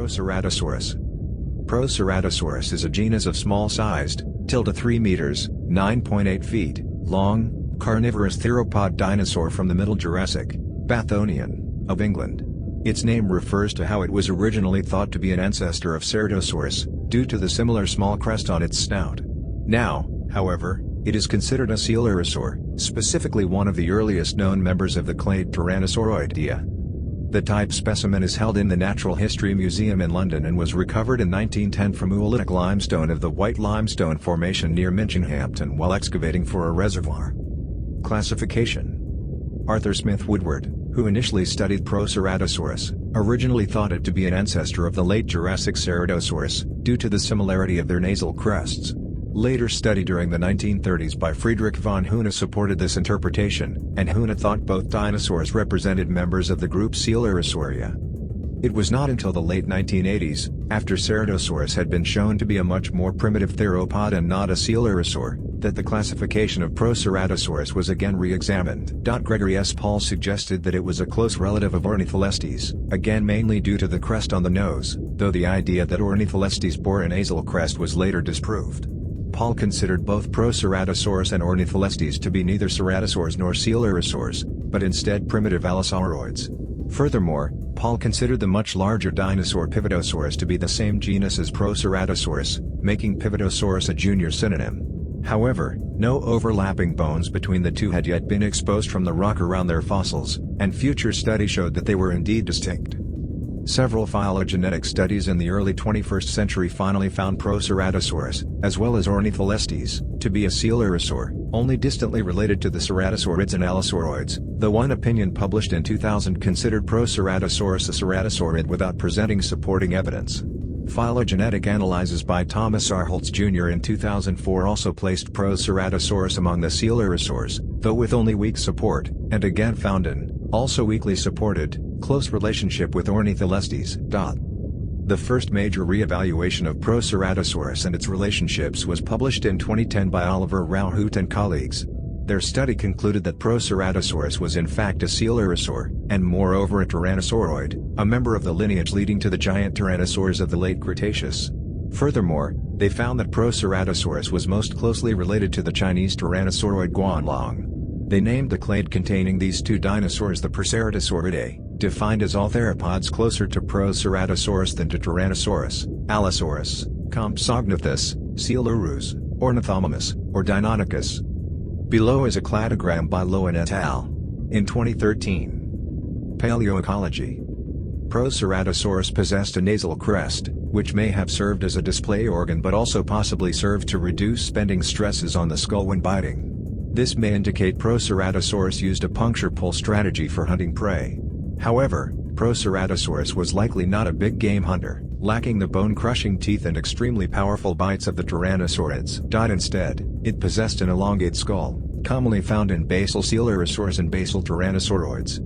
Proceratosaurus. Proceratosaurus is a genus of small-sized, 3 meters, 9.8 feet, long, carnivorous theropod dinosaur from the Middle Jurassic, Bathonian, of England. Its name refers to how it was originally thought to be an ancestor of Ceratosaurus, due to the similar small crest on its snout. Now, however, it is considered a coelurosaur, specifically one of the earliest known members of the clade Tyrannosauroidea. The type specimen is held in the Natural History Museum in London and was recovered in 1910 from oolitic limestone of the White Limestone Formation near Minchinhampton while excavating for a reservoir. Classification. Arthur Smith Woodward, who initially studied Proceratosaurus, originally thought it to be an ancestor of the late Jurassic Ceratosaurus, due to the similarity of their nasal crests. Later study during the 1930s by Friedrich von Huene supported this interpretation, and Huene thought both dinosaurs represented members of the group Coelurosauridae. It was not until the late 1980s, after Ceratosaurus had been shown to be a much more primitive theropod and not a coelurosaur, that the classification of Proceratosaurus was again re-examined. Gregory S. Paul suggested that it was a close relative of Ornitholestes, again mainly due to the crest on the nose, though the idea that Ornitholestes bore a nasal crest was later disproved. Paul considered both Proceratosaurus and Ornitholestes to be neither ceratosaurs nor coelurosaurs, but instead primitive allosauroids. Furthermore, Paul considered the much larger dinosaur Pivotosaurus to be the same genus as Proceratosaurus, making Pivotosaurus a junior synonym. However, no overlapping bones between the two had yet been exposed from the rock around their fossils, and future study showed that they were indeed distinct. Several phylogenetic studies in the early 21st century finally found Proceratosaurus, as well as Ornitholestes, to be a coelurosaur, only distantly related to the ceratosaurids and allosauroids, though one opinion published in 2000 considered Proceratosaurus a ceratosaurid without presenting supporting evidence. Phylogenetic analyses by Thomas R. Holtz Jr. in 2004 also placed Proceratosaurus among the coelurosaurs, though with only weak support, and again found an, also weakly supported, close relationship with Ornitholestes. The first major re-evaluation of Proceratosaurus and its relationships was published in 2010 by Oliver Rauhout and colleagues. Their study concluded that Proceratosaurus was in fact a coelurosaur, and moreover a tyrannosauroid, a member of the lineage leading to the giant tyrannosaurs of the late Cretaceous. Furthermore, they found that Proceratosaurus was most closely related to the Chinese tyrannosauroid Guanlong. They named the clade containing these two dinosaurs the Proceratosauridae, defined as all theropods closer to Proceratosaurus than to Tyrannosaurus, Allosaurus, Compsognathus, Coelurus, Ornithomimus, or Deinonychus. Below is a cladogram by Lowen et al. In 2013. Paleoecology. Proceratosaurus possessed a nasal crest, which may have served as a display organ but also possibly served to reduce bending stresses on the skull when biting. This may indicate Proceratosaurus used a puncture pull strategy for hunting prey. However, Proceratosaurus was likely not a big game hunter, lacking the bone-crushing teeth and extremely powerful bites of the tyrannosaurids. Instead, it possessed an elongate skull, commonly found in basal coelurosaurs and basal tyrannosauroids.